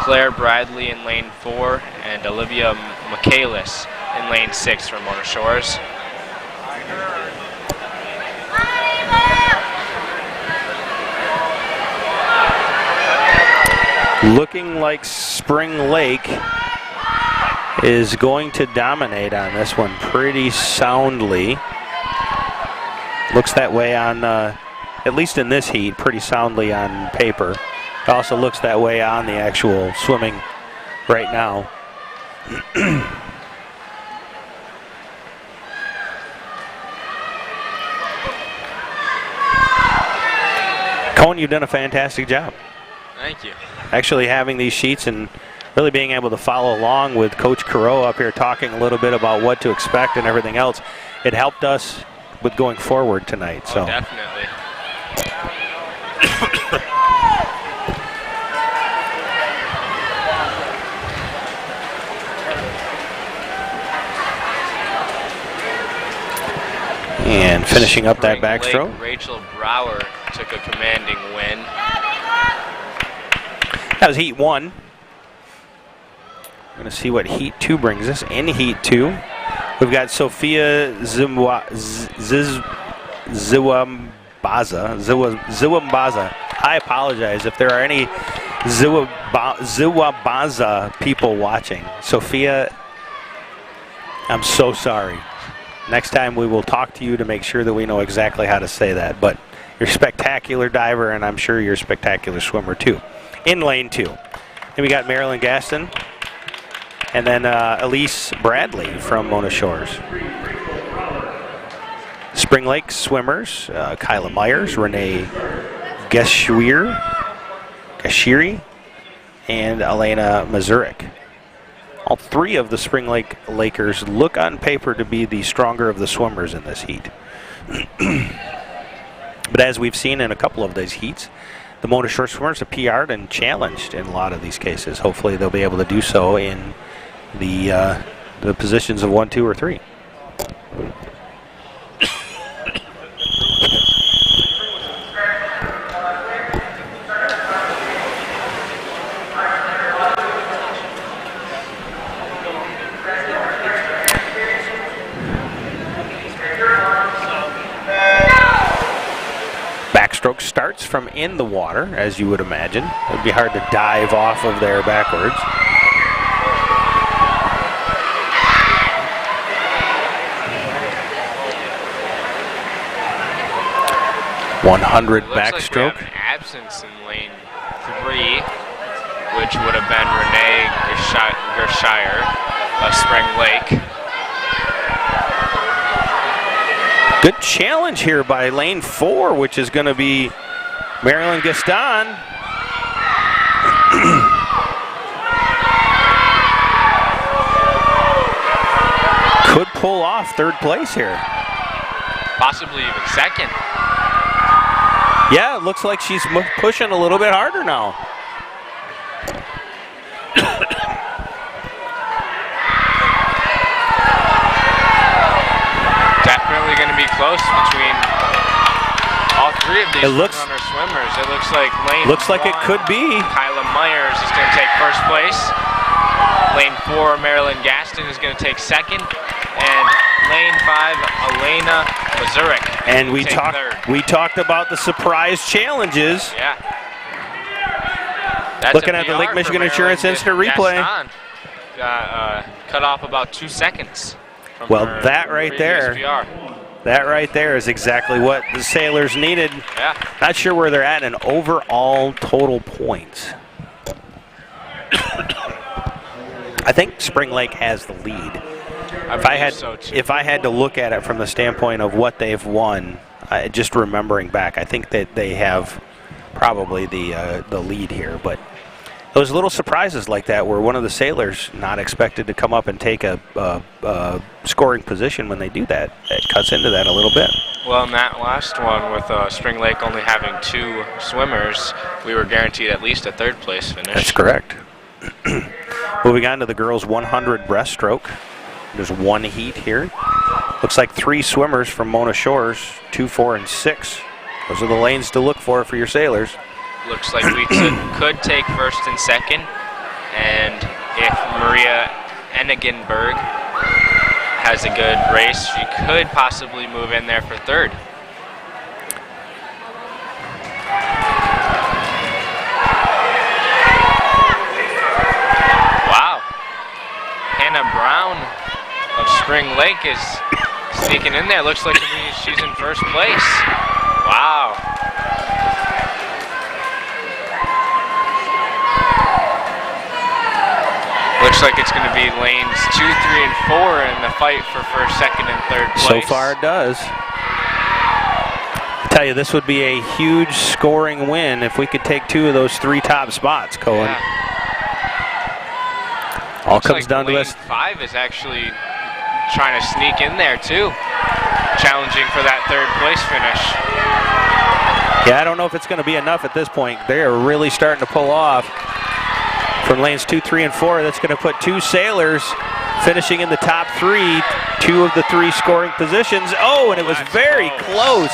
Claire Bradley in lane 4. And Olivia Michaelis in lane 6 from Mona Shores. Looking like Spring Lake is going to dominate on this one pretty soundly. Looks that way on, at least in this heat, pretty soundly on paper. It also looks that way on the actual swimming right now. Cohen, you've done a fantastic job. Thank you. Actually having these sheets and really being able to follow along with Coach Carew up here talking a little bit about what to expect and everything else. It helped us with going forward tonight. Oh, so definitely. And finishing up that Spring Lake, backstroke. Rachel Brower took a commanding win. That was heat 1. Going to see what heat 2 brings us. In heat 2, we've got Sophia Ziwambaza. I apologize if there are any Ziwambaza people watching. Sophia, I'm so sorry. Next time we will talk to you to make sure that we know exactly how to say that. But you're a spectacular diver, and I'm sure you're a spectacular swimmer too. In lane 2. Then we got Marilyn Gaston, and then Elise Bradley from Mona Shores. Spring Lake swimmers, Kyla Myers, Renee Gashiri, and Elena Mazurik. All 3 of the Spring Lake Lakers look on paper to be the stronger of the swimmers in this heat. But as we've seen in a couple of these heats, the Mona Shores swimmers have PR'd and challenged in a lot of these cases. Hopefully they'll be able to do so in the positions of 1, 2, or 3. Backstroke starts from in the water, as you would imagine. It would be hard to dive off of there backwards. 100 backstroke. Like we have an absence in lane 3, which would have been Renee Gershire of Spring Lake. Good challenge here by lane 4, which is going to be Marilyn Gaston. Could pull off 3rd place here. Possibly even 2nd. Yeah, it looks like she's pushing a little bit harder now. Definitely going to be close between all 3 of these runner swimmers. It looks like lane 1, it could be. Kyla Myers is going to take 1st place. Lane 4, Marilyn Gaston is going to take 2nd. And lane 5, Elena Mazurik. And we talked about the surprise challenges. Yeah. That's looking at the Lake Michigan Insurance Instant Replay. Got cut off about 2 seconds. Well, that right there. PR. That right there is exactly what the Sailors needed. Yeah. Not sure where they're at in overall total points. I think Spring Lake has the lead. If I had to look at it from the standpoint of what they've won, just remembering back, I think that they have probably the lead here. But those little surprises like that, where one of the Sailors not expected to come up and take a scoring position, when they do that, it cuts into that a little bit. Well, in that last one, with Spring Lake only having 2 swimmers, we were guaranteed at least a 3rd place finish. That's correct. Moving on to the girls' 100 breaststroke. There's 1 heat here. Looks like 3 swimmers from Mona Shores, 2, 4, and 6. Those are the lanes to look for your Sailors. Looks like we could take 1st and 2nd, and if Maria Enigenberg has a good race, she could possibly move in there for 3rd. Wow. Hannah Brown of Spring Lake is sneaking in there. Looks like she's in 1st place. Wow. Looks like it's going to be lanes 2, 3, and 4 in the fight for 1st, 2nd, and 3rd place. So far it does. I tell you, this would be a huge scoring win if we could take 2 of those 3 top spots, Cohen. Yeah. All Looks comes like down to lane us. 5 is actually trying to sneak in there too, challenging for that 3rd place finish. Yeah, I don't know if it's going to be enough at this point. They are really starting to pull off. From lanes 2, 3, and 4, that's going to put 2 Sailors finishing in the top 3, 2 of the 3 scoring positions. Oh, and it was very close.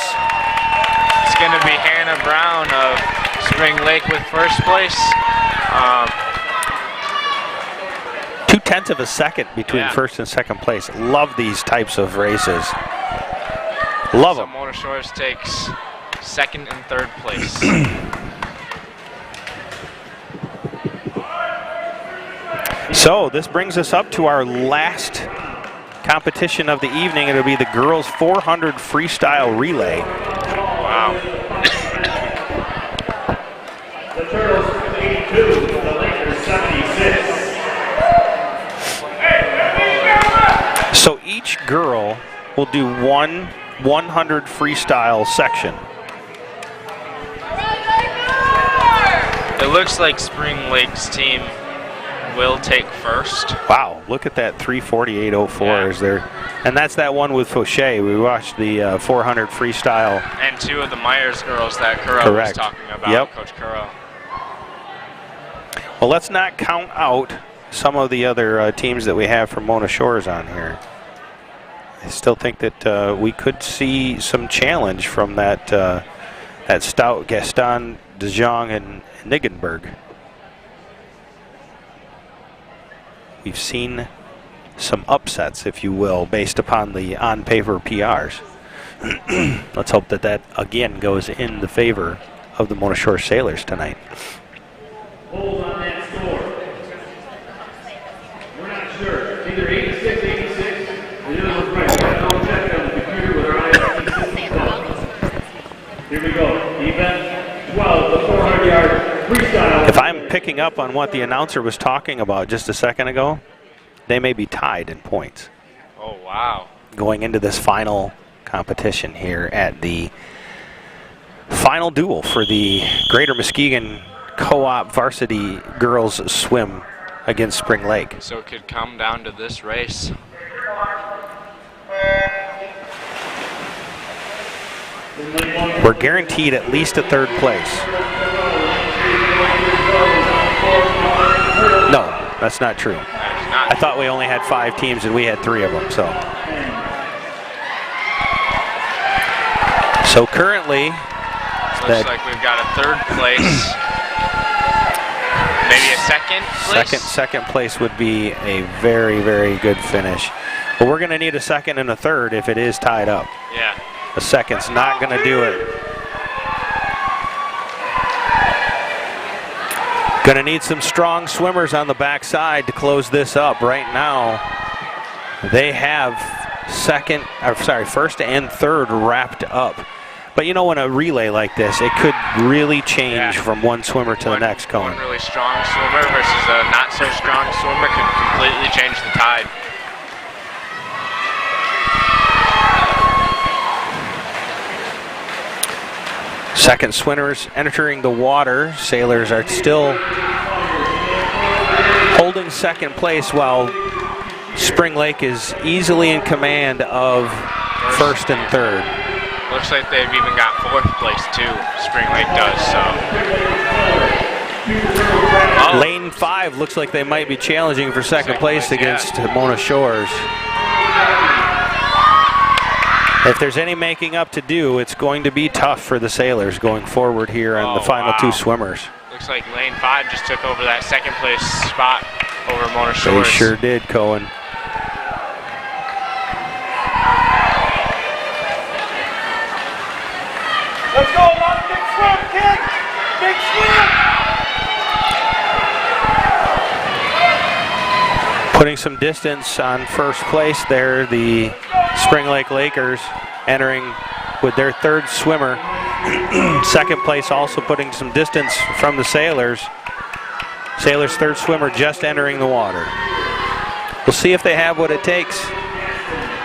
It's going to be Hannah Brown of Spring Lake with first place. 0.2 of a second between Yeah. first and second place. Love these types of races. Love So them. Mona Shores takes second and third place. So this brings us up to our last competition of the evening. It'll be the girls 400 freestyle relay. Wow. The Turtles 82, the Lakers 76. So each girl will do one 100 freestyle section. It looks like Spring Lake's team will take first. Wow, look at that 348.04 Yeah. is there. And that's that one with Fauché. We watched the 400 freestyle. And two of the Myers girls that Curro was Correct. talking about, Yep. Coach Curro. Well, let's not count out some of the other teams that we have from Mona Shores on here. I still think that we could see some challenge from that stout Gaston, De Jong, and Niggenberg. We've seen some upsets, if you will, based upon the on-paper PRs. Let's hope that that again goes in the favor of the Mona Shore Sailors tonight. Hold on that score. We're not sure. Either 86, 86, or the other one's right. We got no check on the computer with our ISP system. Here we go. Event 12, the 400-yard freestyle. If I'm picking up on what the announcer was talking about just a second ago, they may be tied in points Oh, wow. going into this final competition here at the final duel for the Greater Muskegon Co-op Varsity Girls Swim against Spring Lake. So it could come down to this race. We're guaranteed at least a third place. No, that's not true. That is I not. thought we only had 5 teams and we had 3 of them. So currently, Looks like we've got a third place. Maybe a second place? second place would be a very, very good finish. But we're going to need a second and a third if it is tied up. Yeah. A second's not going to do it. Going to need some strong swimmers on the backside to close this up. Right now, they have first and third wrapped up. But you know, when a relay like this, it could really change from one swimmer to the next, Cohen. One really strong swimmer versus a not so strong swimmer could completely change the tide. Second swimmers entering the water. Sailors are still holding second place while Spring Lake is easily in command of first and third. Looks like they've even got fourth place too. Spring Lake does, so. Oh, Lane 5 looks like they might be challenging for second place against Mona Shores. If there's any making up to do, it's going to be tough for the Sailors going forward here on the final 2 swimmers. looks like Lane 5 just took over that second place spot over Mona They Shores. sure did, Cohen. Let's go, long big swim, kid! Big swim! Putting some distance on first place there, the Spring Lake Lakers entering with their third swimmer. Second place also putting some distance from the Sailors. Sailors' third swimmer just entering the water. We'll see if they have what it takes.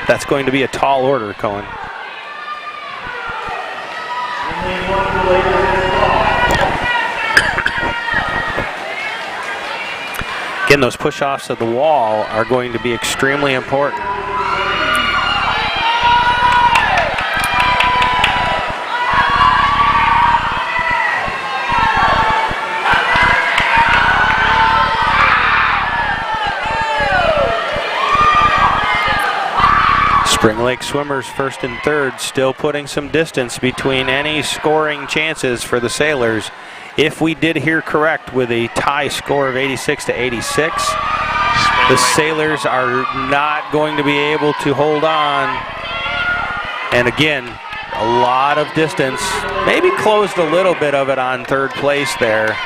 That's going to be a tall order, Cohen. Again, those push-offs of the wall are going to be extremely important. Spring Lake swimmers first and third, still putting some distance between any scoring chances for the Sailors. If we did hear correct with a tie score of 86 to 86, the Sailors are not going to be able to hold on. And again, a lot of distance, maybe closed a little bit of it on third place there.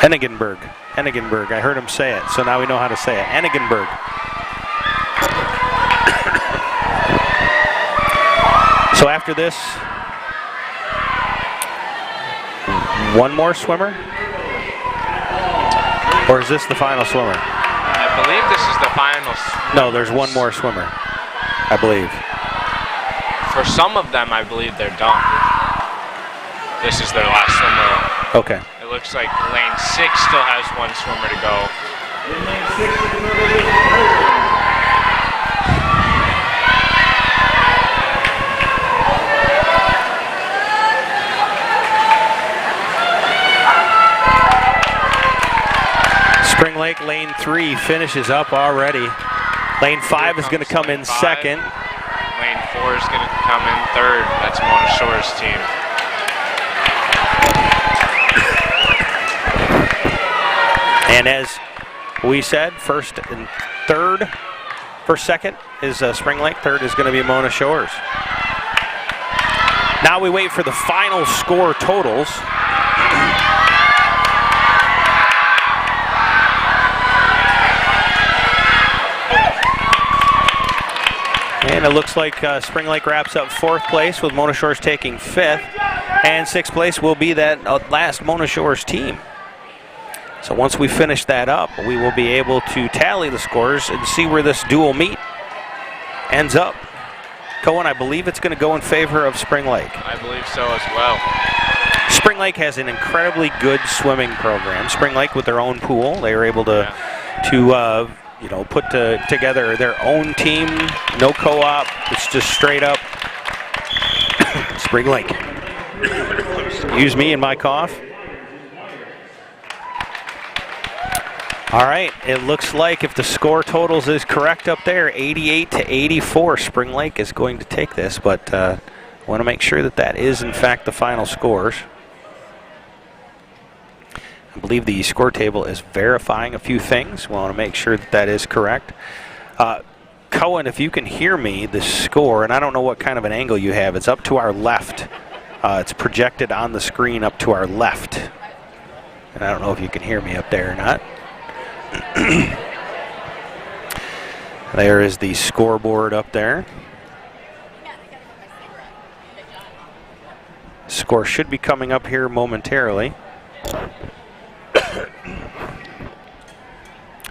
Hennigenberg. I heard him say it, so now we know how to say it. Hennigenberg. So after this, one more swimmer? Or is this the final swimmer? I believe this is the final. No, there's one more swimmer, I believe. For some of them, I believe they're done. This is their last swimmer. Okay. It looks like lane 6 still has one swimmer to go. Spring Lake lane 3 finishes up already. Lane 5 is going to come in second. Lane 4 is going to come in third. That's Mona Shore's team. And as we said, first and third, first second is Spring Lake, third is going to be Mona Shores. Now we wait for the final score totals. And it looks like Spring Lake wraps up 4th place with Mona Shores taking 5th. And 6th place will be that last Mona Shores team. So once we finish that up, we will be able to tally the scores and see where this dual meet ends up. Cohen, I believe it's going to go in favor of Spring Lake. I believe so as well. Spring Lake has an incredibly good swimming program. Spring Lake with their own pool, they were able to put together their own team. No co-op. It's just straight up Spring Lake. Excuse me and my cough. All right, it looks like if the score totals is correct up there, 88 to 84, Spring Lake is going to take this, but I want to make sure that that is in fact the final scores. I believe the score table is verifying a few things. We want to make sure that that is correct. Cohen, if you can hear me, the score, and I don't know what kind of an angle you have, it's up to our left. It's projected on the screen up to our left. And I don't know if you can hear me up there or not. There is the scoreboard up there. Score should be coming up here momentarily.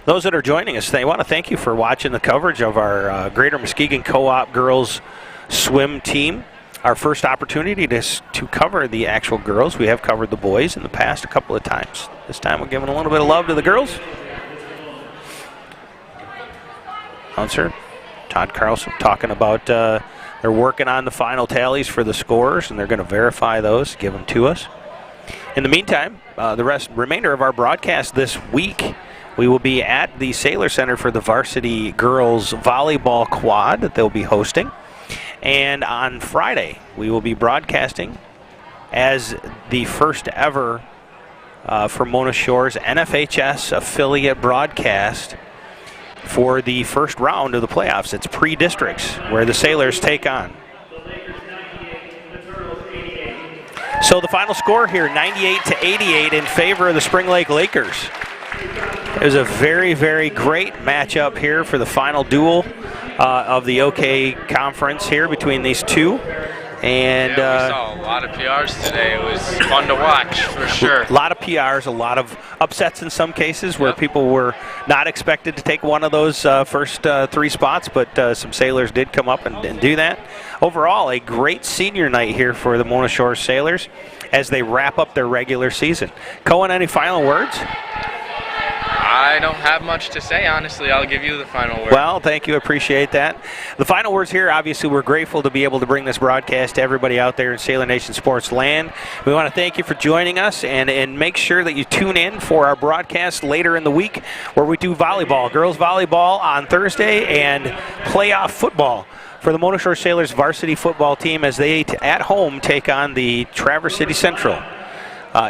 Those that are joining us, I want to thank you for watching the coverage of our Greater Muskegon Co-op girls swim team. Our first opportunity to cover the actual girls. We have covered the boys in the past a couple of times. This time we're giving a little bit of love to the girls. Announcer Todd Carlson talking about they're working on the final tallies for the scores, and they're going to verify those, give them to us. In the meantime, the remainder of our broadcast this week, we will be at the Sailor Center for the varsity girls volleyball quad that they'll be hosting. And on Friday, we will be broadcasting as the first ever for Mona Shores NFHS affiliate broadcast for the first round of the playoffs. It's pre-districts where the Sailors take on. So the final score here, 98 to 88 in favor of the Spring Lake Lakers. It was a very, very great matchup here for the final duel of the OK Conference here between these two. And we saw a lot of PRs today. It was fun to watch, for sure. A lot of PRs, a lot of upsets in some cases where people were not expected to take one of those first 3 spots, but some Sailors did come up and do that. Overall, a great senior night here for the Mona Shores Sailors as they wrap up their regular season. Cohen, any final words? I don't have much to say, honestly. I'll give you the final word. Well, thank you. Appreciate that. The final words here, obviously, we're grateful to be able to bring this broadcast to everybody out there in Sailor Nation Sports land. We want to thank you for joining us, and make sure that you tune in for our broadcast later in the week where we do volleyball, girls volleyball on Thursday, and playoff football for the Mona Shore Sailors varsity football team as they, at home, take on the Traverse City Central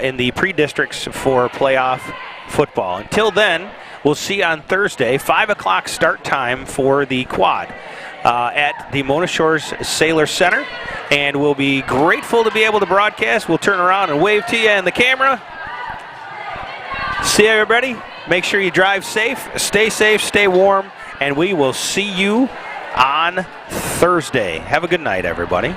in the pre-districts for playoff football. Until then, we'll see you on Thursday, 5 o'clock start time for the quad at the Mona Shores Sailor Center. And we'll be grateful to be able to broadcast. We'll turn around and wave to you in the camera. See you, everybody. Make sure you drive safe, stay warm, and we will see you on Thursday. Have a good night, everybody.